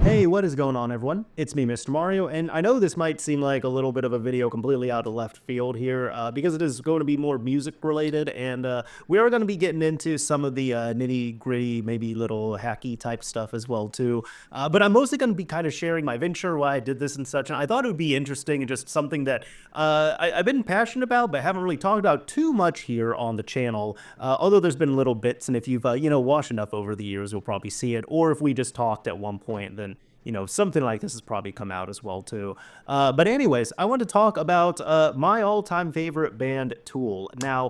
Hey, what is going on, everyone? It's me, Mr. Mario, and I know this might seem like a little bit of a video completely out of left field here, because it is going to be more music related, and we are going to be getting into some of the nitty-gritty, maybe little hacky type stuff as well, too. But I'm mostly going to be kind of sharing my venture, why I did this and such, and I thought it would be interesting and just something that I've been passionate about, but haven't really talked about too much here on the channel, although there's been little bits, and if you've, watched enough over the years, you'll probably see it, or if we just talked at one point, then something like this has probably come out as well too. But anyways, I want to talk about my all-time favorite band, Tool. Now,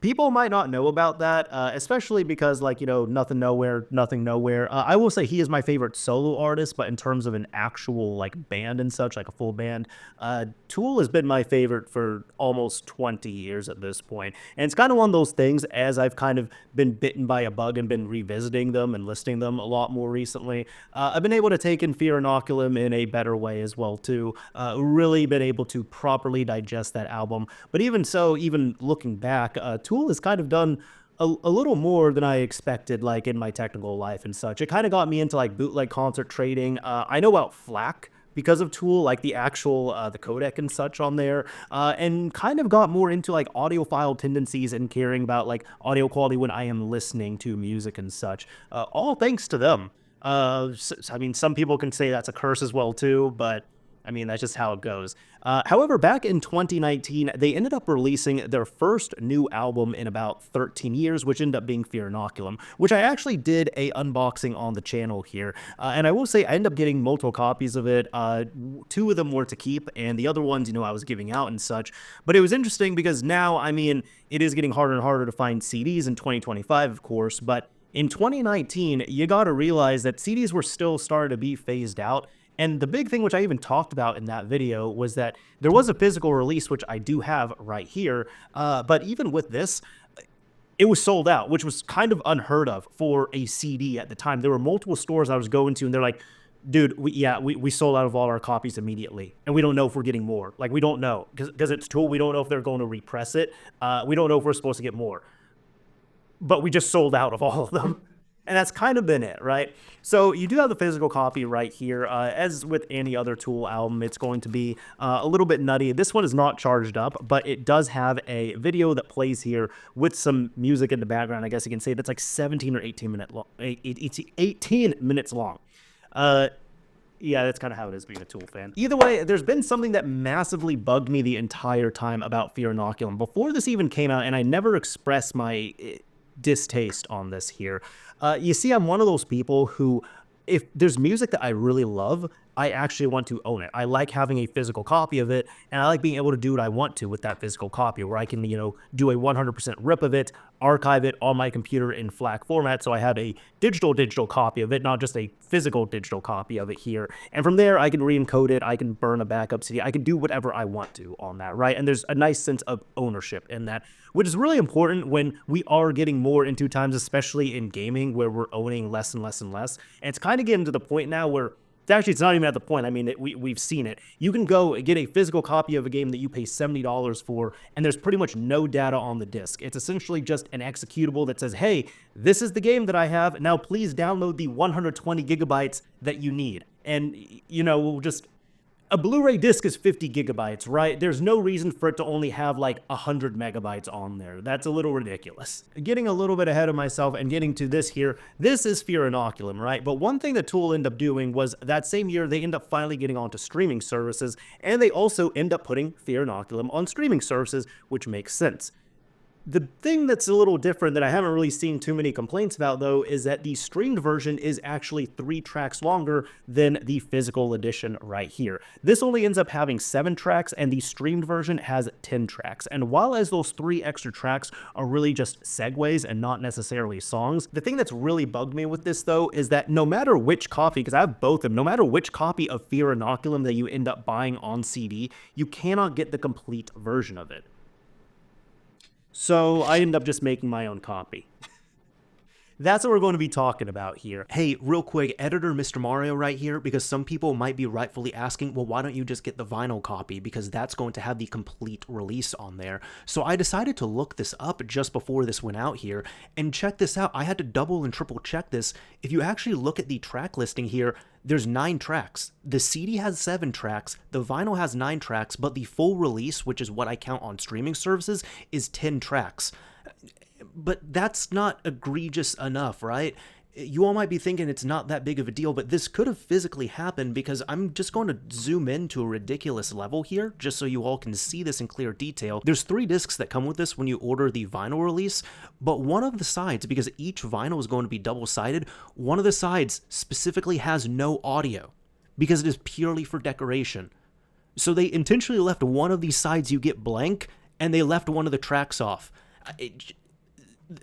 people might not know about that, especially because, like, Nothing Nowhere, Nothing Nowhere. I will say he is my favorite solo artist, but in terms of an actual, like, band and such, like a full band, Tool has been my favorite for almost 20 years at this point. And it's kind of one of those things, as I've kind of been bitten by a bug and been revisiting them and listing them a lot more recently, I've been able to take in Fear Inoculum in a better way as well, too. Really been able to properly digest that album. But even so, even looking back, Tool has kind of done a little more than I expected, like in my technical life and such. It kind of got me into like bootleg concert trading. I know about FLAC because of Tool, like the actual the codec and such on there, and kind of got more into like audiophile tendencies and caring about like audio quality when I am listening to music and such. All thanks to them. I mean, some people can say that's a curse as well too, but I mean, that's just how it goes. However, back in 2019, they ended up releasing their first new album in about 13 years, which ended up being Fear Inoculum, which I actually did a unboxing on the channel here. And I will say I ended up getting multiple copies of it. Two of them were to keep, and the other ones, I was giving out and such. But it was interesting because now, I mean, it is getting harder and harder to find CDs in 2025, of course, but in 2019, you gotta realize that CDs were still starting to be phased out. And the big thing, which I even talked about in that video, was that there was a physical release, which I do have right here. But even with this, it was sold out, which was kind of unheard of for a CD at the time. There were multiple stores I was going to, and they're like, dude, we sold out of all our copies immediately, and we don't know if we're getting more. Like, we don't know, because it's Tool. We don't know if they're going to repress it. We don't know if we're supposed to get more. But we just sold out of all of them. And that's kind of been it, right? So you do have the physical copy right here. As with any other Tool album, it's going to be a little bit nutty. This one is not charged up, but it does have a video that plays here with some music in the background. I guess you can say that's like 17 or 18 minutes long. Yeah, that's kind of how it is being a Tool fan. Either way, there's been something that massively bugged me the entire time about Fear Inoculum. Before this even came out, and I never expressed my distaste on this here. You see, I'm one of those people who, if there's music that I really love, I actually want to own it. I like having a physical copy of it, and I like being able to do what I want to with that physical copy, where I can, do a 100% rip of it, archive it on my computer in FLAC format, so I have a digital copy of it, not just a physical digital copy of it here. And from there, I can re-encode it, I can burn a backup CD, I can do whatever I want to on that, right? And there's a nice sense of ownership in that, which is really important when we are getting more into times, especially in gaming, where we're owning less and less and less. And it's kind of getting to the point now where it's not even at the point. I mean, we've seen it. You can go get a physical copy of a game that you pay $70 for, and there's pretty much no data on the disc. It's essentially just an executable that says, hey, this is the game that I have. Now, please download the 120 gigabytes that you need. And, a Blu-ray disc is 50 gigabytes, right? There's no reason for it to only have like 100 megabytes on there. That's a little ridiculous. Getting a little bit ahead of myself and getting to this here, this is Fear Inoculum, right? But one thing that Tool ended up doing was that same year, they end up finally getting onto streaming services, and they also end up putting Fear Inoculum on streaming services, which makes sense. The thing that's a little different that I haven't really seen too many complaints about, though, is that the streamed version is actually 3 tracks longer than the physical edition right here. This only ends up having 7 tracks, and the streamed version has 10 tracks. And while as those 3 extra tracks are really just segues and not necessarily songs, the thing that's really bugged me with this, though, is that no matter which copy, because I have both of them, no matter which copy of Fear Inoculum that you end up buying on CD, you cannot get the complete version of it. So I ended up just making my own copy. That's what we're going to be talking about here. Hey, real quick, editor Mr. Mario right here, because some people might be rightfully asking, well, why don't you just get the vinyl copy? Because that's going to have the complete release on there. So I decided to look this up just before this went out here, and check this out. I had to double and triple check this. If you actually look at the track listing here, there's 9 tracks. The CD has 7 tracks, the vinyl has 9 tracks, but the full release, which is what I count on streaming services, is 10 tracks. But that's not egregious enough, right? You all might be thinking it's not that big of a deal, but this could have physically happened, because I'm just going to zoom in to a ridiculous level here, just so you all can see this in clear detail. There's 3 discs that come with this when you order the vinyl release, but one of the sides, because each vinyl is going to be double-sided, one of the sides specifically has no audio, because it is purely for decoration. So they intentionally left one of these sides you get blank, and they left one of the tracks off.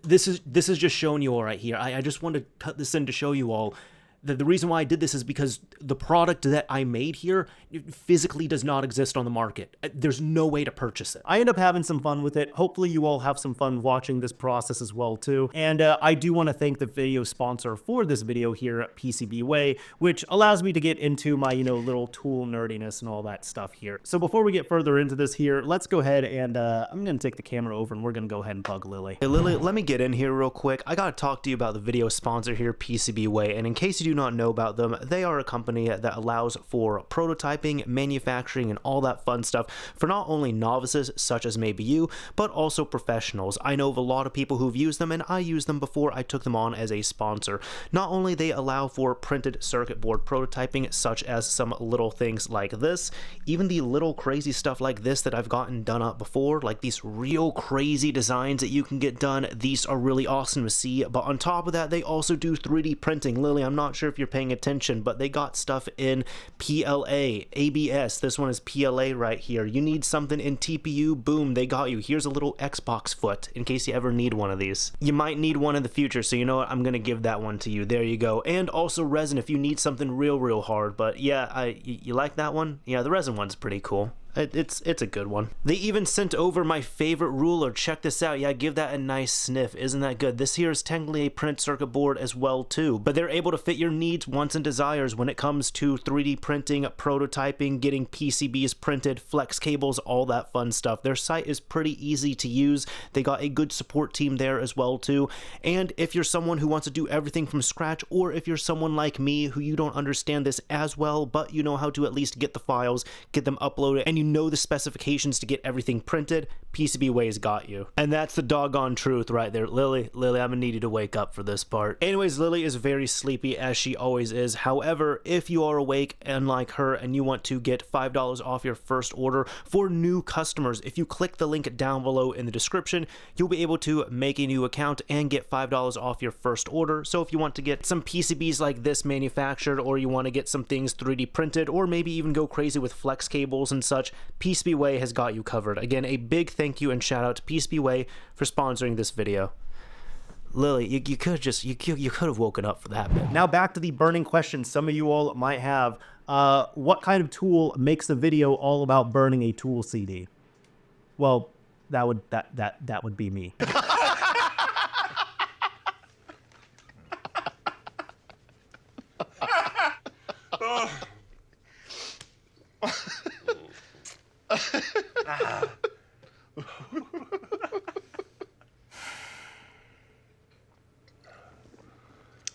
This is just showing you all right here. I just want to cut this in to show you all that the reason why I did this is because the product that I made here physically does not exist on the market. There's no way to purchase it. I end up having some fun with it. Hopefully you all have some fun watching this process as well too. And I do want to thank the video sponsor for this video here, PCBWay, which allows me to get into my, little tool nerdiness and all that stuff here. So before we get further into this here, let's go ahead and I'm going to take the camera over and we're going to go ahead and bug Lily. Hey Lily, let me get in here real quick. I got to talk to you about the video sponsor here, PCBWay. And in case you do not know about them, they are a company that allows for prototyping, manufacturing, and all that fun stuff for not only novices such as maybe you, but also professionals. I know of a lot of people who've used them, and I used them before I took them on as a sponsor. Not only they allow for printed circuit board prototyping, such as some little things like this, even the little crazy stuff like this that I've gotten done up before, like these real crazy designs that you can get done. These are really awesome to see, but on top of that, they also do 3D printing. Lily, I'm not sure if you're paying attention, but they got stuff in PLA, ABS. This one is PLA right here. You need something in TPU, boom, they got you. Here's a little Xbox foot in case you ever need one of these. You might need one in the future, so you know what, I'm gonna give that one to you. There you go. And also resin if you need something real hard. But yeah, you like that one? Yeah, the resin one's pretty cool. It's a good one. They even sent over my favorite ruler. Check this out. Yeah, give that a nice sniff. Isn't that good? This here is technically a printed circuit board as well too, but they're able to fit your needs, wants, and desires when it comes to 3D printing, prototyping, getting PCBs printed, flex cables, all that fun stuff. Their site is pretty easy to use. They got a good support team there as well too. And if you're someone who wants to do everything from scratch, or if you're someone like me who you don't understand this as well, but you know how to at least get the files, get them uploaded, and you know the specifications to get everything printed, PCBWay's got you. And that's the doggone truth right there. Lily, I'm gonna need you to wake up for this part. Anyways, Lily is very sleepy, as she always is. However, if you are awake and like her and you want to get $5 off your first order for new customers, if you click the link down below in the description, you'll be able to make a new account and get $5 off your first order. So if you want to get some PCBs like this manufactured, or you want to get some things 3D printed, or maybe even go crazy with flex cables and such, PCBWay has got you covered. Again, a big thank you and shout out to PCBWay for sponsoring this video. Lily, you could have woken up for that bit. Now back to the burning question some of you all might have. What kind of tool makes the video all about burning a tool CD? Well, that would be me.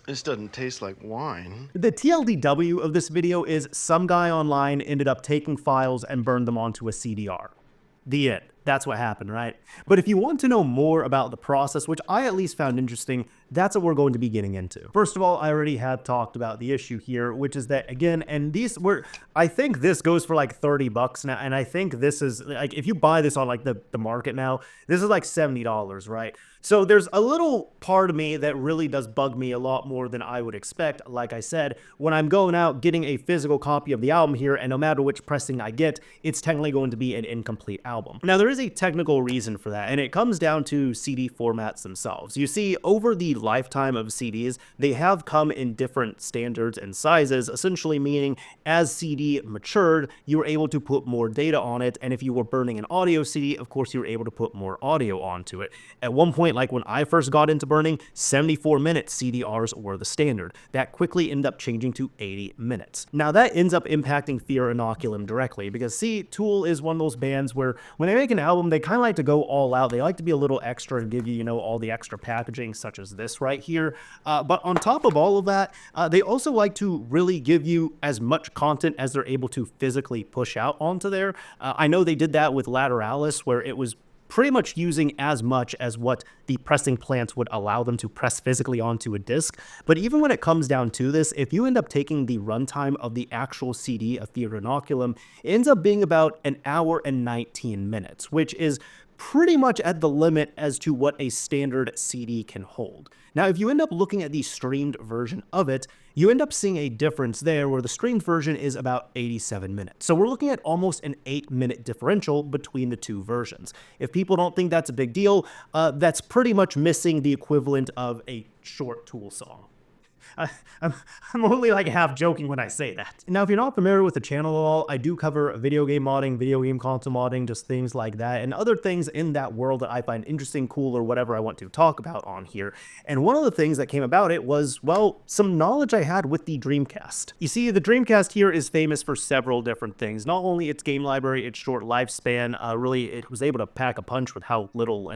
This doesn't taste like wine. The TLDW of this video is some guy online ended up taking files and burned them onto a CDR. The end. That's what happened, right? But if you want to know more about the process, which I at least found interesting, that's what we're going to be getting into. First of all, I already have talked about the issue here, which is that, again, and I think this goes for like $30 now, and I think this is, like, if you buy this on like the market now, this is like $70, right? So there's a little part of me that really does bug me a lot more than I would expect. Like I said, when I'm going out getting a physical copy of the album here, and no matter which pressing I get, it's technically going to be an incomplete album. Now, there is a technical reason for that, and it comes down to CD formats themselves. You see, over the lifetime of CDs, they have come in different standards and sizes, essentially meaning as CD matured, you were able to put more data on it, and if you were burning an audio CD, of course you were able to put more audio onto it. At one point, like when I first got into burning, 74-minute CDRs were the standard. That quickly ended up changing to 80 minutes. Now that ends up impacting Fear Inoculum directly, because see, Tool is one of those bands where when they make an album, they kind of like to go all out. They like to be a little extra and give you, all the extra packaging, such as this right here. But on top of all of that, they also like to really give you as much content as they're able to physically push out onto there. I know they did that with Lateralis, where it was pretty much using as much as what the pressing plants would allow them to press physically onto a disc. But even when it comes down to this, if you end up taking the runtime of the actual CD of Fear Inoculum, it ends up being about an hour and 19 minutes, which is pretty much at the limit as to what a standard CD can hold. Now, if you end up looking at the streamed version of it, you end up seeing a difference there where the streamed version is about 87 minutes. So we're looking at almost an 8-minute differential between the two versions. If people don't think that's a big deal, that's pretty much missing the equivalent of a short Tool song. I'm only like half joking when I say that. Now, if you're not familiar with the channel at all, I do cover video game modding, video game console modding, just things like that, and other things in that world that I find interesting, cool, or whatever I want to talk about on here. And one of the things that came about it was, well, some knowledge I had with the Dreamcast. You see, the Dreamcast here is famous for several different things. Not only its game library, its short lifespan, really it was able to pack a punch with how little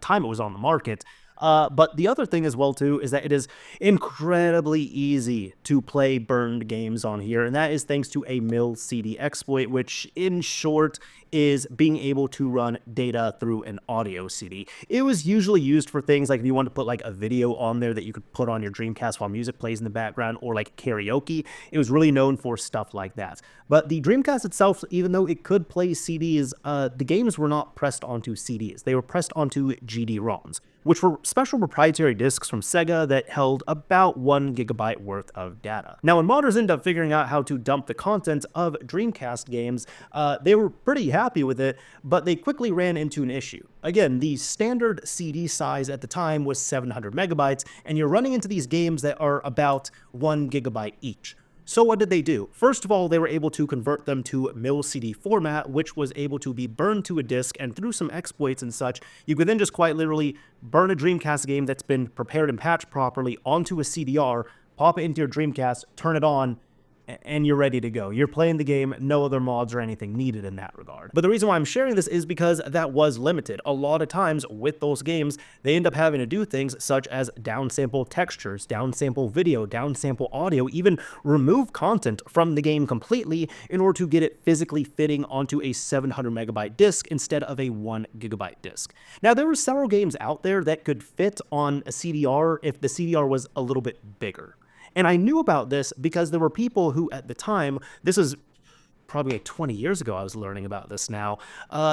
time it was on the market. But the other thing as well, too, is that it is incredibly easy to play burned games on here, and that is thanks to a mil-CD exploit, which, in short, is being able to run data through an audio CD. It was usually used for things like if you want to put like a video on there that you could put on your Dreamcast while music plays in the background, or like karaoke. It was really known for stuff like that. But the Dreamcast itself, even though it could play CDs, the games were not pressed onto CDs. They were pressed onto GD-ROMs, which were special proprietary discs from Sega that held about 1 gigabyte worth of data. Now, when modders ended up figuring out how to dump the content of Dreamcast games, they were pretty happy with it, but they quickly ran into an issue. Again, the standard CD size at the time was 700 megabytes, and you're running into these games that are about 1 gigabyte each. So what did they do? First of all, they were able to convert them to mil-CD format, which was able to be burned to a disc, and through some exploits and such, you could then just quite literally burn a Dreamcast game that's been prepared and patched properly onto a CDR, pop it into your Dreamcast, turn it on, and you're ready to go. You're playing the game, no other mods or anything needed in that regard. But the reason why I'm sharing this is because that was limited. A lot of times with those games, they end up having to do things such as downsample textures, downsample video, downsample audio, even remove content from the game completely in order to get it physically fitting onto a 700 megabyte disc instead of a 1 gigabyte disc. Now, there were several games out there that could fit on a CDR if the CDR was a little bit bigger. And I knew about this because there were people who at the time, this is probably like 20 years ago I was learning about this now,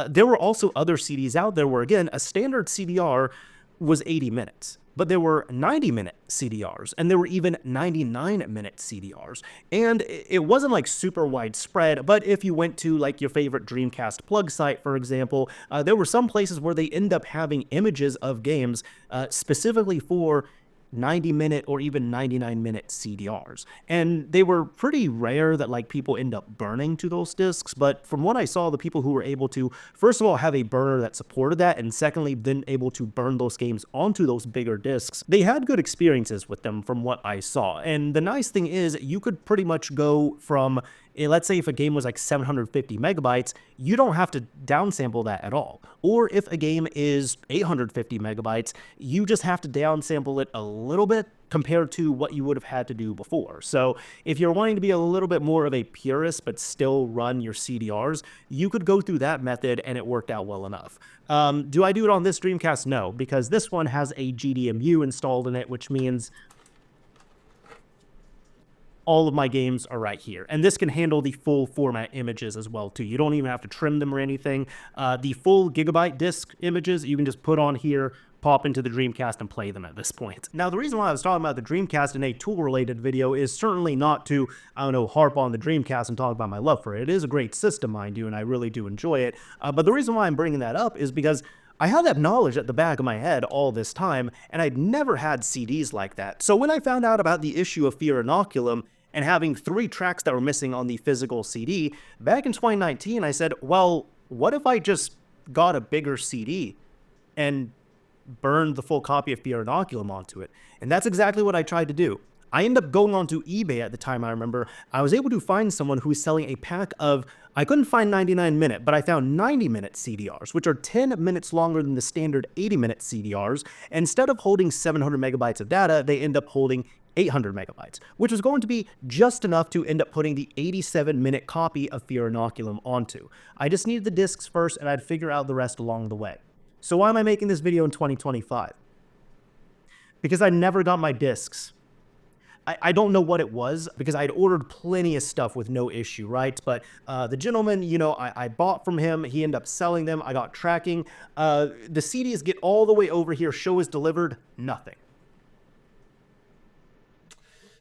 there were also other CDs out there where, again, a standard CDR was 80 minutes. But there were 90-minute CDRs, and there were even 99-minute CDRs. And it wasn't like super widespread, but if you went to like your favorite Dreamcast plug site, for example, there were some places where they end up having images of games specifically for 90-minute or even 99-minute CDRs. And they were pretty rare that like people end up burning to those discs, but from what I saw, the people who were able to, first of all, have a burner that supported that, and secondly, then able to burn those games onto those bigger discs, they had good experiences with them from what I saw. And the nice thing is you could pretty much go from, let's say if a game was like 750 megabytes, you don't have to downsample that at all. Or if a game is 850 megabytes, you just have to downsample it a little bit compared to what you would have had to do before. So if you're wanting to be a little bit more of a purist but still run your CDRs, you could go through that method and it worked out well enough. Do I do it on this Dreamcast? No, because this one has a GDMU installed in it, which means all of my games are right here. And this can handle the full format images as well too. You don't even have to trim them or anything. The full gigabyte disc images, you can just put on here, pop into the Dreamcast and play them at this point. Now, the reason why I was talking about the Dreamcast in a tool-related video is certainly not to, harp on the Dreamcast and talk about my love for it. It is a great system, mind you, and I really do enjoy it. But the reason why I'm bringing that up is because I had that knowledge at the back of my head all this time, and I'd never had CDs like that. So when I found out about the issue of Fear Inoculum and having 3 tracks that were missing on the physical CD, back in 2019, I said, well, what if I just got a bigger CD and burned the full copy of Fear Inoculum onto it? And that's exactly what I tried to do. I ended up going onto eBay at the time. I remember I was able to find someone who was selling a pack of, I couldn't find 99-minute, but I found 90-minute CDRs, which are 10 minutes longer than the standard 80-minute CDRs. And instead of holding 700 megabytes of data, they end up holding 800 megabytes, which was going to be just enough to end up putting the 87-minute copy of Fear Inoculum onto. I just needed the discs first, and I'd figure out the rest along the way. So why am I making this video in 2025? Because I never got my discs. I don't know what it was, because I'd ordered plenty of stuff with no issue, right? But the gentleman, you know, I bought from him. He ended up selling them. I got tracking. The CDs get all the way over here. Show is delivered. Nothing.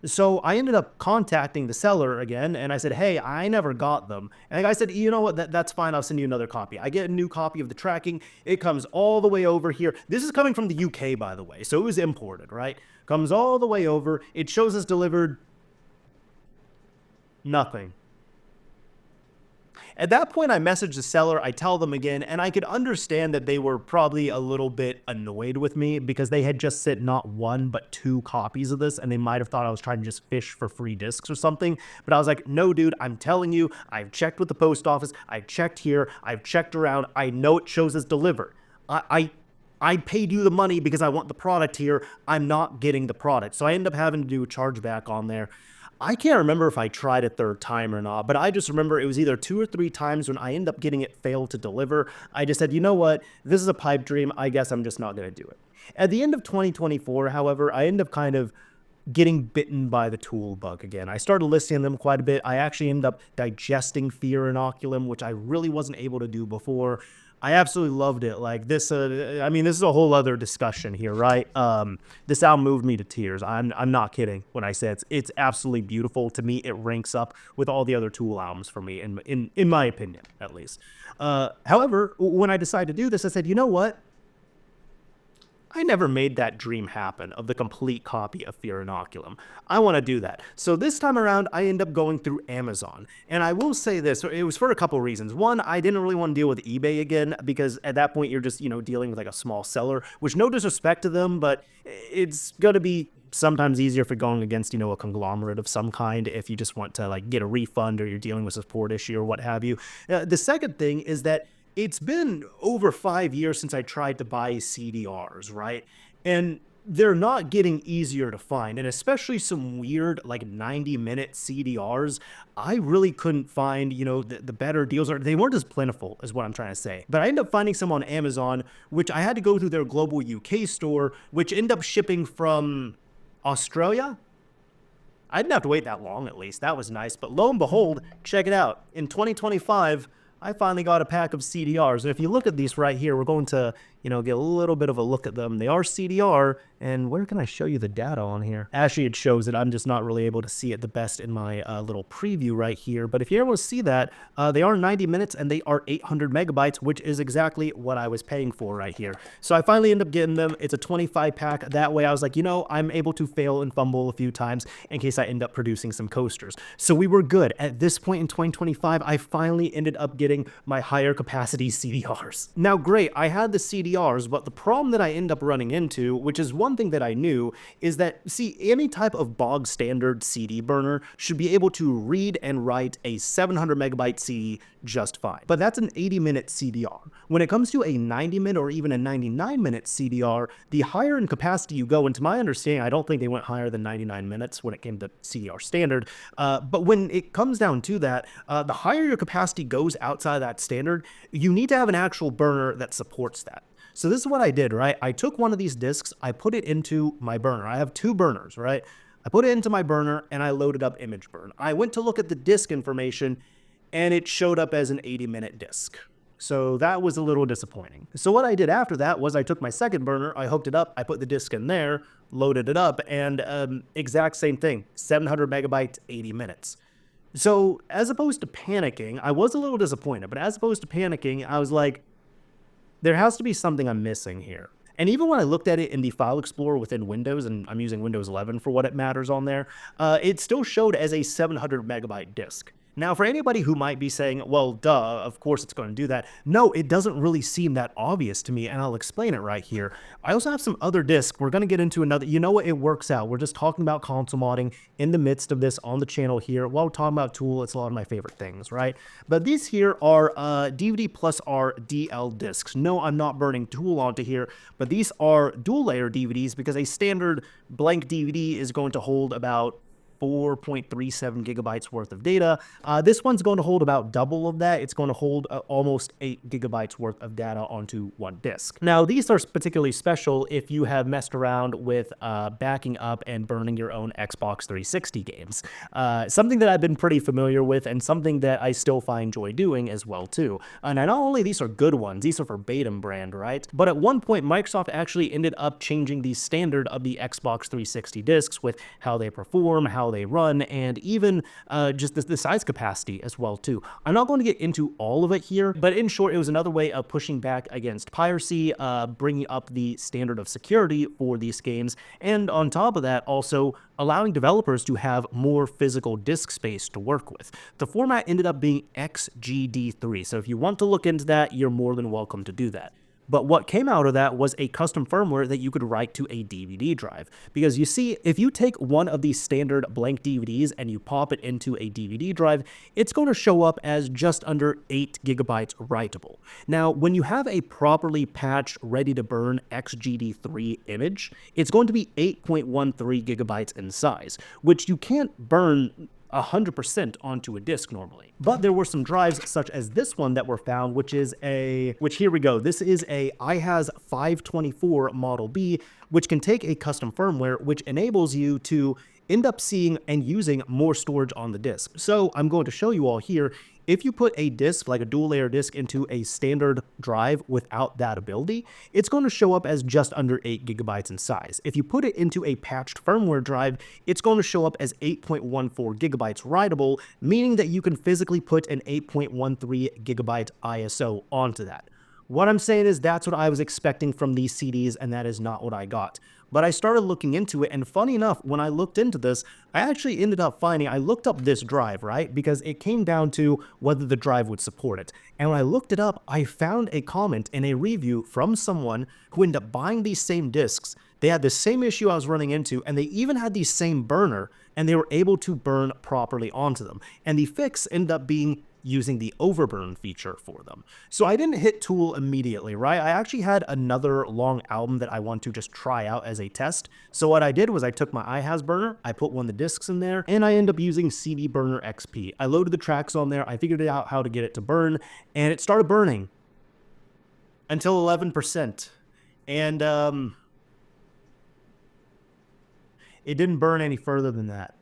So I ended up contacting the seller again, and I said, hey, I never got them. And the guy said, you know what, that's fine, I'll send you another copy. I get a new copy of the tracking. It comes all the way over here. This is coming from the UK, by the way, so it was imported, right? Comes all the way over. It shows us delivered. Nothing. At that point, I messaged the seller, I tell them again, and I could understand that they were probably a little bit annoyed with me because they had just sent not 1, but 2 copies of this, and they might have thought I was trying to just fish for free discs or something. But I was like, no, dude, I'm telling you, I've checked with the post office, I've checked here, I've checked around, I know it shows as delivered. I paid you the money because I want the product here. I'm not getting the product. So I end up having to do a chargeback on there. I can't remember if I tried a 3rd time or not, but I just remember it was either 2 or 3 times when I end up getting it failed to deliver. I just said, you know what? This is a pipe dream. I guess I'm just not going to do it. At the end of 2024, however, I end up kind of getting bitten by the tool bug again. I started listening to them quite a bit. I actually ended up digesting Fear Inoculum, which I really wasn't able to do before. I absolutely loved it. Like this, I mean, this is a whole other discussion here, right? This album moved me to tears. I'm not kidding when I say it's absolutely beautiful. To me, it ranks up with all the other Tool albums for me, in my opinion, at least. However, when I decided to do this, I said, you know what? I never made that dream happen of the complete copy of Fear Inoculum. I want to do that. So this time around, I end up going through Amazon. And I will say this, it was for a couple reasons. One, I didn't really want to deal with eBay again, because at that point, you're just, you know, dealing with like a small seller, which no disrespect to them, but it's going to be sometimes easier if you're going against, you know, a conglomerate of some kind, if you just want to like get a refund or you're dealing with a support issue or what have you. The second thing is that it's been over 5 years since I tried to buy CDRs, right? And they're not getting easier to find, and especially some weird like 90-minute CDRs. I really couldn't find, you know, the better deals. They weren't as plentiful, is what I'm trying to say. But I ended up finding some on Amazon, which I had to go through their global UK store, which ended up shipping from Australia. I didn't have to wait that long, at least. That was nice. But lo and behold, check it out. In 2025, I finally got a pack of CDRs. And if you look at these right here, we're going to, you know, get a little bit of a look at them. They are CDR, and where can I show you the data on here? Actually, it shows it. I'm just not really able to see it the best in my little preview right here. But if you're able to see that, they are 90 minutes and they are 800 megabytes, which is exactly what I was paying for right here. So I finally end up getting them. It's a 25 pack. That way I was like, you know, I'm able to fail and fumble a few times in case I end up producing some coasters. So we were good. At this point in 2025, I finally ended up getting my higher capacity CDRs. Now, great, I had the CDRs, but the problem that I end up running into, which is one thing that I knew, is that, see, any type of bog standard CD burner should be able to read and write a 700 megabyte CD just fine. But that's an 80-minute CDR. When it comes to a 90-minute or even a 99-minute CDR, the higher in capacity you go, and to my understanding, I don't think they went higher than 99 minutes when it came to CDR standard, but when it comes down to that, the higher your capacity goes outside of that standard, you need to have an actual burner that supports that. So this is what I did, right? I took one of these discs, I put it into my burner. I have 2 burners, right? I put it into my burner and I loaded up image burn. I went to look at the disk information and it showed up as an 80-minute disk. So that was a little disappointing. So what I did after that was I took my second burner, I hooked it up, I put the disk in there, loaded it up, and exact same thing, 700 megabytes, 80 minutes. So as opposed to panicking, I was a little disappointed, but as opposed to panicking, I was like, there has to be something I'm missing here. And even when I looked at it in the File Explorer within Windows, and I'm using Windows 11 for what it matters on there, it still showed as a 700 megabyte disk. Now, for anybody who might be saying, well, duh, of course it's going to do that. No, it doesn't really seem that obvious to me, and I'll explain it right here. I also have some other disks. We're going to get into another. You know what? It works out. We're just talking about console modding in the midst of this on the channel here. While we're talking about Tool, it's a lot of my favorite things, right? But these here are DVD plus R DL disks. No, I'm not burning Tool onto here, but these are dual layer DVDs because a standard blank DVD is going to hold about 4.37 gigabytes worth of data. This one's going to hold about double of that. It's going to hold almost 8 gigabytes worth of data onto one disk. Now, these are particularly special if you have messed around with backing up and burning your own Xbox 360 games. Something that I've been pretty familiar with and something that I still find joy doing as well too. And not only these are good ones, these are for Batum brand, right? But at one point, Microsoft actually ended up changing the standard of the Xbox 360 disks with how they perform, how they run, and even just the size capacity as well too. I'm not going to get into all of it here, but in short, it was another way of pushing back against piracy, bringing up the standard of security for these games, and on top of that, also allowing developers to have more physical disk space to work with. The format ended up being XGD3, so if you want to look into that, you're more than welcome to do that. But what came out of that was a custom firmware that you could write to a DVD drive. Because you see, if you take one of these standard blank DVDs and you pop it into a DVD drive, it's going to show up as just under 8 gigabytes writable. Now, when you have a properly patched, ready to burn XGD3 image, it's going to be 8.13 gigabytes in size, which you can't burn 100% onto a disk normally. But there were some drives such as this one that were found, which here we go. This is a IHAZ 524 Model B, which can take a custom firmware, which enables you to end up seeing and using more storage on the disk. So I'm going to show you all here. If you put a disk, like a dual layer disk, into a standard drive without that ability, it's going to show up as just under 8 gigabytes in size. If you put it into a patched firmware drive, it's going to show up as 8.14 gigabytes writable, meaning that you can physically put an 8.13 gigabyte ISO onto that. What I'm saying is that's what I was expecting from these CDs, and that is not what I got. But I started looking into it, and funny enough, when I looked into this, I actually ended up finding, I looked up this drive, right? Because it came down to whether the drive would support it. And when I looked it up, I found a comment in a review from someone who ended up buying these same discs. They had the same issue I was running into, and they even had the same burner, and they were able to burn properly onto them. And the fix ended up being using the overburn feature for them. So I didn't hit Tool immediately, right? I actually had another long album that I want to just try out as a test. So what I did was I took my IHAZ burner, I put one of the discs in there, and I ended up using CD Burner XP. I loaded the tracks on there, I figured out how to get it to burn, and it started burning until 11%. And it didn't burn any further than that.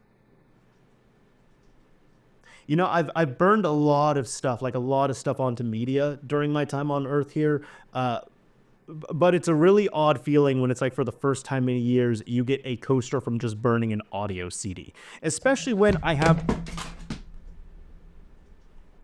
You know, I've burned a lot of stuff, like a lot of stuff onto media during my time on Earth here, but it's a really odd feeling when it's like for the first time in years, you get a coaster from just burning an audio CD, especially when I have...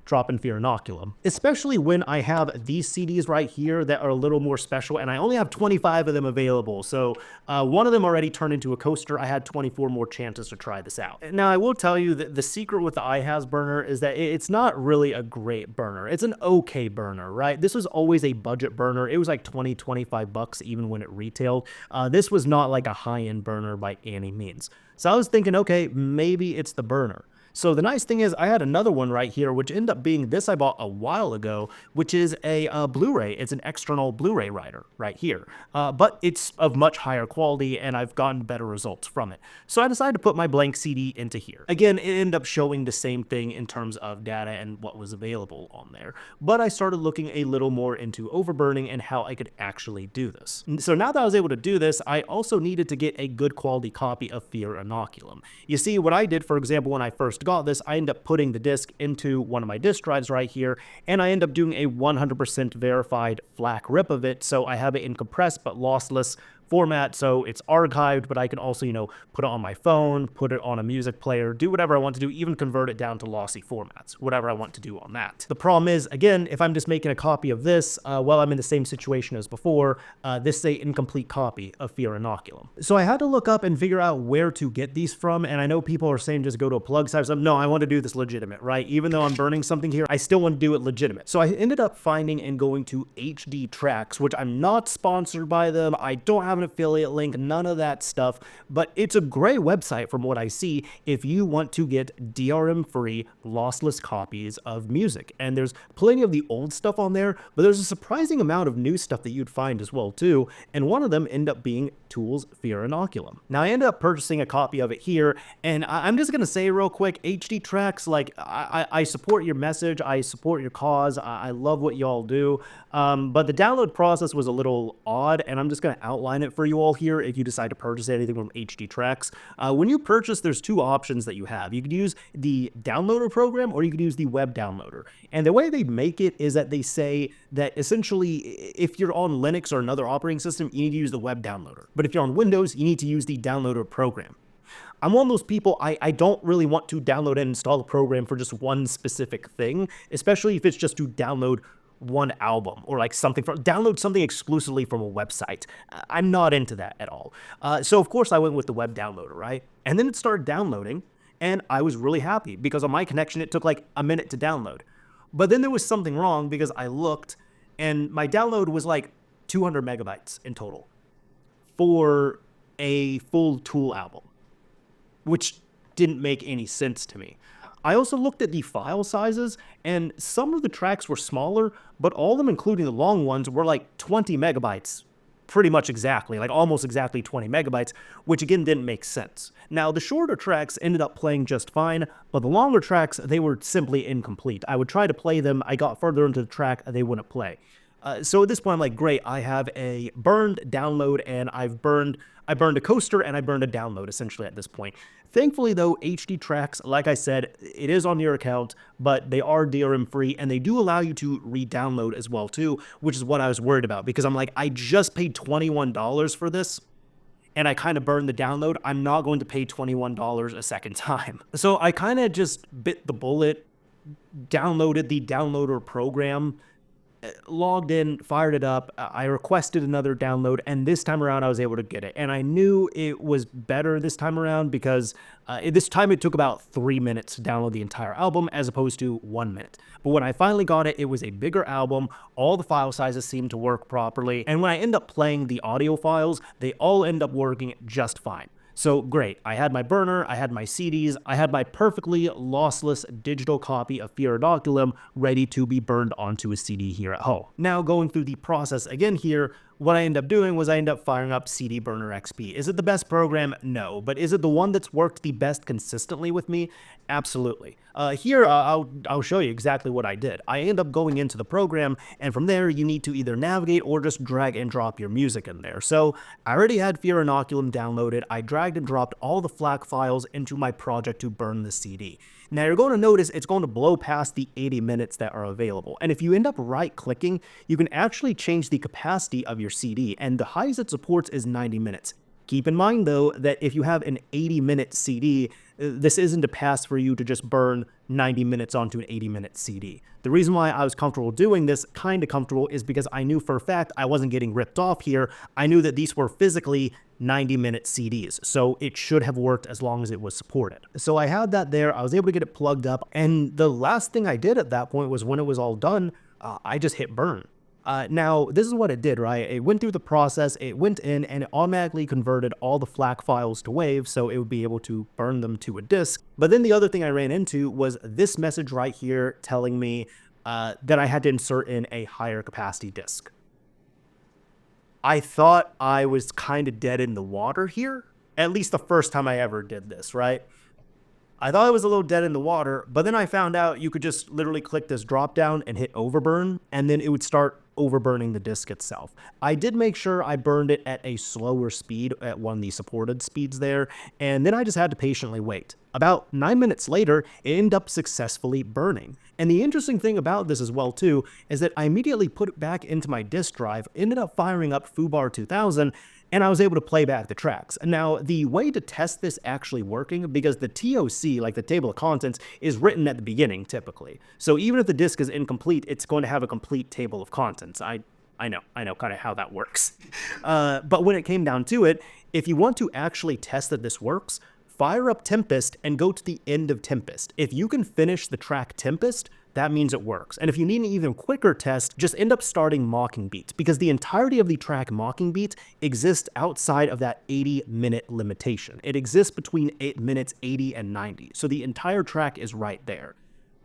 dropping Fear Inoculum. Especially when I have these CDs right here that are a little more special, and I only have 25 of them available, so one of them already turned into a coaster. I had 24 more chances to try this out. Now, I will tell you that the secret with the IHAZ burner is that it's not really a great burner. It's an okay burner, right? This was always a budget burner. It was like 20, 25 bucks even when it retailed. This was not like a high-end burner by any means. So I was thinking, okay, maybe it's the burner. So the nice thing is I had another one right here, which ended up being this I bought a while ago, which is a Blu-ray. It's an external Blu-ray writer right here, but it's of much higher quality and I've gotten better results from it. So I decided to put my blank CD into here. Again, it ended up showing the same thing in terms of data and what was available on there, but I started looking a little more into overburning and how I could actually do this. So now that I was able to do this, I also needed to get a good quality copy of Fear Inoculum. You see, what I did, for example, when I first got this, I end up putting the disc into one of my disk drives right here, and I end up doing a 100% verified FLAC rip of it, so I have it in compressed but lossless format, so it's archived, but I can also, put it on my phone, put it on a music player, do whatever I want to do, even convert it down to lossy formats, whatever I want to do on that. The problem is, again, if I'm just making a copy of this, while I'm in the same situation as before, this is an incomplete copy of Fear Inoculum. So I had to look up and figure out where to get these from, and I know people are saying just go to a plug site or something. No, I want to do this legitimate, right? Even though I'm burning something here, I still want to do it legitimate. So I ended up finding and going to HD-Tracks, which I'm not sponsored by them. I don't have an affiliate link, none of that stuff, but it's a great website from what I see if you want to get DRM-free, lossless copies of music. And there's plenty of the old stuff on there, but there's a surprising amount of new stuff that you'd find as well too, and one of them ended up being Tool's Fear Inoculum. Now I ended up purchasing a copy of it here, and I'm just gonna say real quick, HD-Tracks, like, I support your message, I support your cause, I love what y'all do, but the download process was a little odd, and I'm just gonna outline it for you all here if you decide to purchase anything from HD-Tracks. When you purchase, there's two options that you have. You could use the downloader program, or you could use the web downloader. And the way they make it is that they say that essentially, if you're on Linux or another operating system, you need to use the web downloader. But if you're on Windows, you need to use the downloader program. I'm one of those people, I don't really want to download and install a program for just one specific thing, especially if it's just to download one album or like download something exclusively from a website. I'm not into that at all. So of course I went with the web downloader, right? And then it started downloading, and I was really happy because on my connection, it took like a minute to download. But then there was something wrong because I looked and my download was like 200 megabytes in total for a full Tool album, which didn't make any sense to me. I also looked at the file sizes, and some of the tracks were smaller, but all of them, including the long ones, were like 20 megabytes, pretty much exactly, like almost exactly 20 megabytes, which again didn't make sense. Now, the shorter tracks ended up playing just fine, but the longer tracks, they were simply incomplete. I would try to play them, I got further into the track, they wouldn't play. So at this point, I'm like, great, I have a burned download, and I burned a coaster, and I burned a download, essentially, at this point. Thankfully, though, HD-Tracks, like I said, it is on your account, but they are DRM-free, and they do allow you to re-download as well, too, which is what I was worried about, because I'm like, I just paid $21 for this, and I kind of burned the download. I'm not going to pay $21 a second time. So I kind of just bit the bullet, downloaded the downloader program, logged in, fired it up, I requested another download, and this time around I was able to get it. And I knew it was better this time around because this time it took about 3 minutes to download the entire album as opposed to 1 minute. But when I finally got it, it was a bigger album, all the file sizes seemed to work properly, and when I end up playing the audio files, they all end up working just fine. So great, I had my burner, I had my CDs, I had my perfectly lossless digital copy of Fear Inoculum ready to be burned onto a CD here at home. Now going through the process again here, what I ended up doing was I ended up firing up CD Burner XP. Is it the best program? No. But is it the one that's worked the best consistently with me? Absolutely. Here, I'll show you exactly what I did. I end up going into the program, and from there, you need to either navigate or just drag and drop your music in there. So I already had Fear Inoculum downloaded. I dragged and dropped all the FLAC files into my project to burn the CD. Now you're going to notice it's going to blow past the 80 minutes that are available. And if you end up right-clicking, you can actually change the capacity of your CD, and the highest it supports is 90 minutes. Keep in mind, though, that if you have an 80-minute CD, this isn't a pass for you to just burn 90 minutes onto an 80-minute CD. The reason why I was comfortable doing this, kind of comfortable, is because I knew for a fact I wasn't getting ripped off here. I knew that these were physically 90-minute CDs, so it should have worked as long as it was supported. So I had that there, I was able to get it plugged up, and the last thing I did at that point was when it was all done, I just hit burn. Now, this is what it did, right? It went through the process, it went in, and it automatically converted all the FLAC files to WAV, so it would be able to burn them to a disk. But then the other thing I ran into was this message right here telling me that I had to insert in a higher capacity disk. I thought I was kind of dead in the water here, at least the first time I ever did this, right? I thought I was a little dead in the water, but then I found out you could just literally click this drop down and hit overburn, and then it would start overburning the disk itself. I did make sure I burned it at a slower speed at one of the supported speeds there, and then I just had to patiently wait. About 9 minutes later, it ended up successfully burning. And the interesting thing about this as well too, is that I immediately put it back into my disk drive, ended up firing up FooBar 2000, and I was able to play back the tracks. Now, the way to test this actually working, because the TOC, like the table of contents, is written at the beginning typically. So even if the disk is incomplete, it's going to have a complete table of contents. I know kind of how that works. But when it came down to it, if you want to actually test that this works, fire up Tempest and go to the end of Tempest. If you can finish the track Tempest, that means it works. And if you need an even quicker test, just end up starting Mockingbeat, because the entirety of the track Mockingbeat exists outside of that 80-minute limitation. It exists between 8 minutes 80 and 90, so the entire track is right there.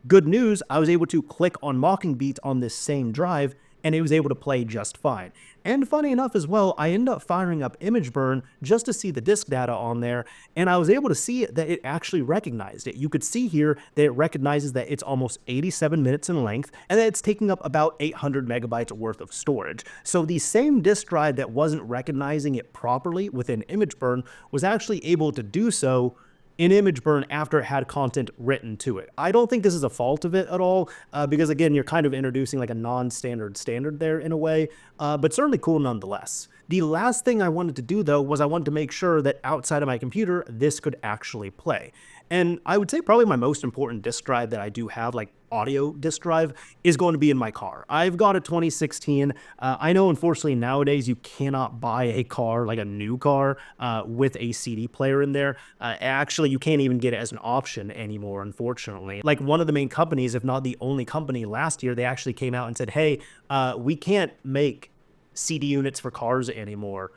Good news, I was able to click on Mockingbeat on this same drive, and it was able to play just fine. And funny enough as well, I ended up firing up ImageBurn just to see the disk data on there, and I was able to see that it actually recognized it. You could see here that it recognizes that it's almost 87 minutes in length, and that it's taking up about 800 megabytes worth of storage. So the same disk drive that wasn't recognizing it properly within ImageBurn was actually able to do so in ImageBurn after it had content written to it. I don't think this is a fault of it at all, because again, you're kind of introducing like a non-standard standard there in a way, but certainly cool nonetheless. The last thing I wanted to do though was I wanted to make sure that outside of my computer, this could actually play. And I would say probably my most important disk drive that I do have, like audio disk drive, is going to be in my car. I've got a 2016. I know unfortunately nowadays you cannot buy a car, like a new car, with a CD player in there. Actually, you can't even get it as an option anymore, unfortunately. Like one of the main companies, if not the only company last year, they actually came out and said, hey, we can't make CD units for cars anymore.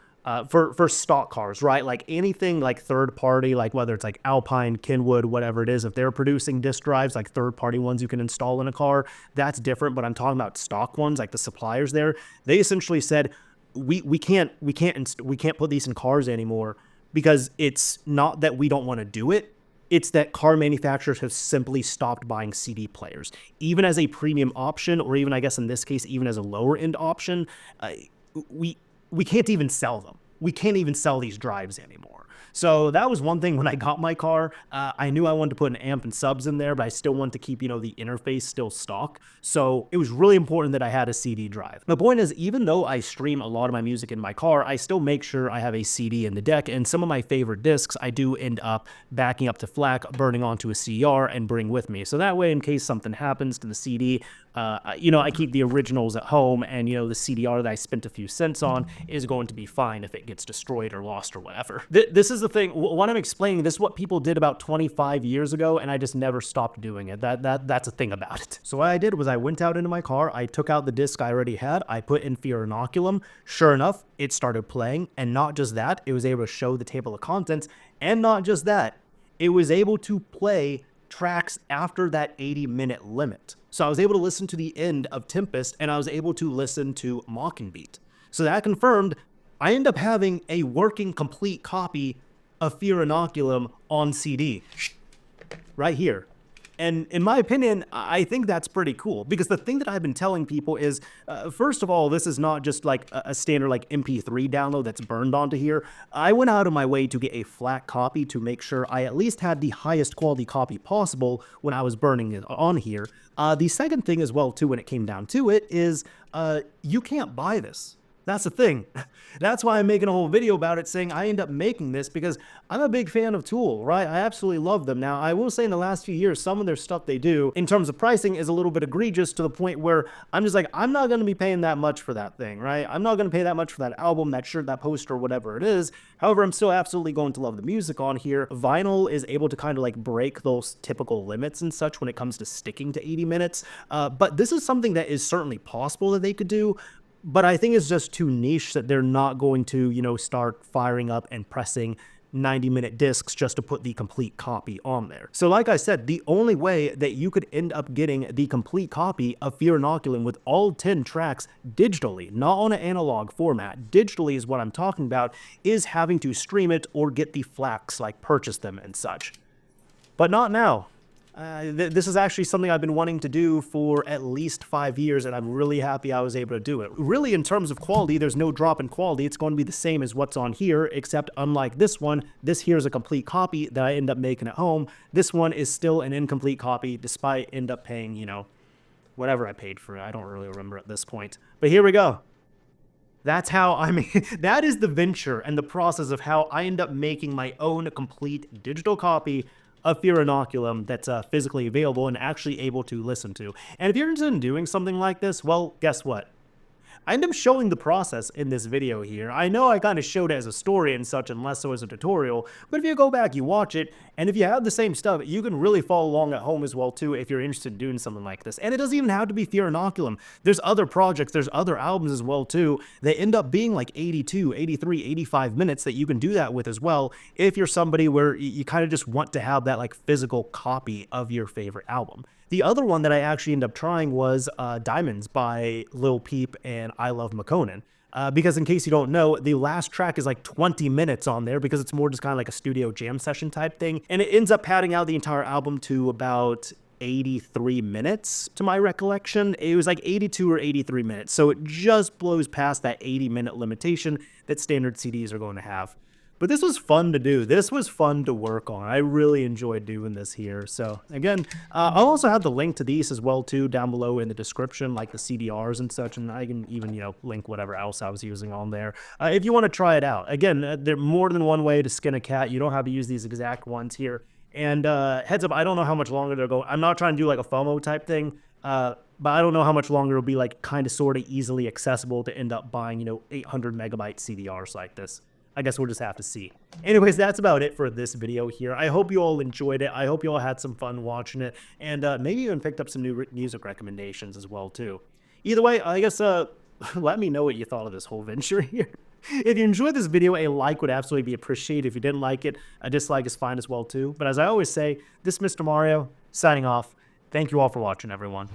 For stock cars, right? Like anything like third party, like whether it's like Alpine, Kenwood, whatever it is, if they're producing disk drives, like third party ones you can install in a car, that's different. But I'm talking about stock ones, like the suppliers there. They essentially said, we can't put these in cars anymore, because it's not that we don't want to do it. It's that car manufacturers have simply stopped buying CD players, even as a premium option, or even I guess in this case, even as a lower end option. We can't even sell them. We can't even sell these drives anymore. So that was one thing when I got my car. I knew I wanted to put an amp and subs in there, but I still wanted to keep, the interface still stock. So it was really important that I had a CD drive. The point is, even though I stream a lot of my music in my car, I still make sure I have a CD in the deck, and some of my favorite discs I do end up backing up to FLAC, burning onto a CR, and bring with me. So that way, in case something happens to the CD, I keep the originals at home, and, the CDR that I spent a few cents on is going to be fine if it gets destroyed or lost or whatever. This is the thing. What I'm explaining, this is what people did about 25 years ago, and I just never stopped doing it. That's a thing about it. So what I did was I went out into my car, I took out the disc I already had, I put in Fear Inoculum. Sure enough, it started playing, and not just that, it was able to show the table of contents, and not just that, it was able to play tracks after that 80-minute limit. So I was able to listen to the end of Tempest, and I was able to listen to Mockingbeat. So that confirmed I end up having a working complete copy of Fear Inoculum on CD right here. And in my opinion, I think that's pretty cool, because the thing that I've been telling people is, first of all, this is not just like a standard like MP3 download that's burned onto here. I went out of my way to get a flat copy to make sure I at least had the highest quality copy possible when I was burning it on here. The second thing as well, too, when it came down to it, is you can't buy this. That's the thing. That's why I'm making a whole video about it, saying I end up making this because I'm a big fan of Tool, right? I absolutely love them. Now, I will say in the last few years, some of their stuff they do in terms of pricing is a little bit egregious, to the point where I'm just like, I'm not going to be paying that much for that thing, right? I'm not going to pay that much for that album, that shirt, that poster, whatever it is. However, I'm still absolutely going to love the music on here. Vinyl is able to kind of like break those typical limits and such when it comes to sticking to 80 minutes. But this is something that is certainly possible that they could do. But I think it's just too niche that they're not going to, start firing up and pressing 90-minute discs just to put the complete copy on there. So like I said, the only way that you could end up getting the complete copy of Fear Inoculum with all 10 tracks digitally, not on an analog format, digitally is what I'm talking about, is having to stream it or get the FLACs, like purchase them and such. But not now. This is actually something I've been wanting to do for at least 5 years, and I'm really happy I was able to do it. Really, in terms of quality, there's no drop in quality. It's going to be the same as what's on here, except unlike this one, this here is a complete copy that I end up making at home. This one is still an incomplete copy, despite end up paying, whatever I paid for it. I don't really remember at this point. But here we go. That's how I mean, that is the venture and the process of how I end up making my own complete digital copy of Fear Inoculum that's physically available and actually able to listen to. And if you're interested in doing something like this, well, guess what? I end up showing the process in this video here. I know I kind of showed it as a story and such and less so as a tutorial, but if you go back, you watch it, and if you have the same stuff, you can really follow along at home as well too if you're interested in doing something like this. And it doesn't even have to be Fear Inoculum. There's other projects, there's other albums as well too. They end up being like 82, 83, 85 minutes that you can do that with as well if you're somebody where you kind of just want to have that like physical copy of your favorite album. The other one that I actually ended up trying was Diamonds by Lil Peep and I Love McConan. Because in case you don't know, the last track is like 20 minutes on there because it's more just kind of like a studio jam session type thing. And it ends up padding out the entire album to about 83 minutes to my recollection. It was like 82 or 83 minutes. So it just blows past that 80-minute limitation that standard CDs are going to have. But this was fun to do. This was fun to work on. I really enjoyed doing this here. So again, I'll also have the link to these as well too down below in the description, like the CDRs and such, and I can even, link whatever else I was using on there if you want to try it out. Again, there's more than one way to skin a cat. You don't have to use these exact ones here. And heads up, I don't know how much longer they'll go. I'm not trying to do like a FOMO type thing, but I don't know how much longer it'll be like kind of sort of easily accessible to end up buying, 800 megabyte CDRs like this. I guess we'll just have to see. Anyways, that's about it for this video here. I hope you all enjoyed it. I hope you all had some fun watching it, and maybe even picked up some new music recommendations as well too. Either way, I guess let me know what you thought of this whole venture here. If you enjoyed this video, a like would absolutely be appreciated. If you didn't like it, a dislike is fine as well too. But as I always say, this is Mr. Mario signing off. Thank you all for watching, everyone.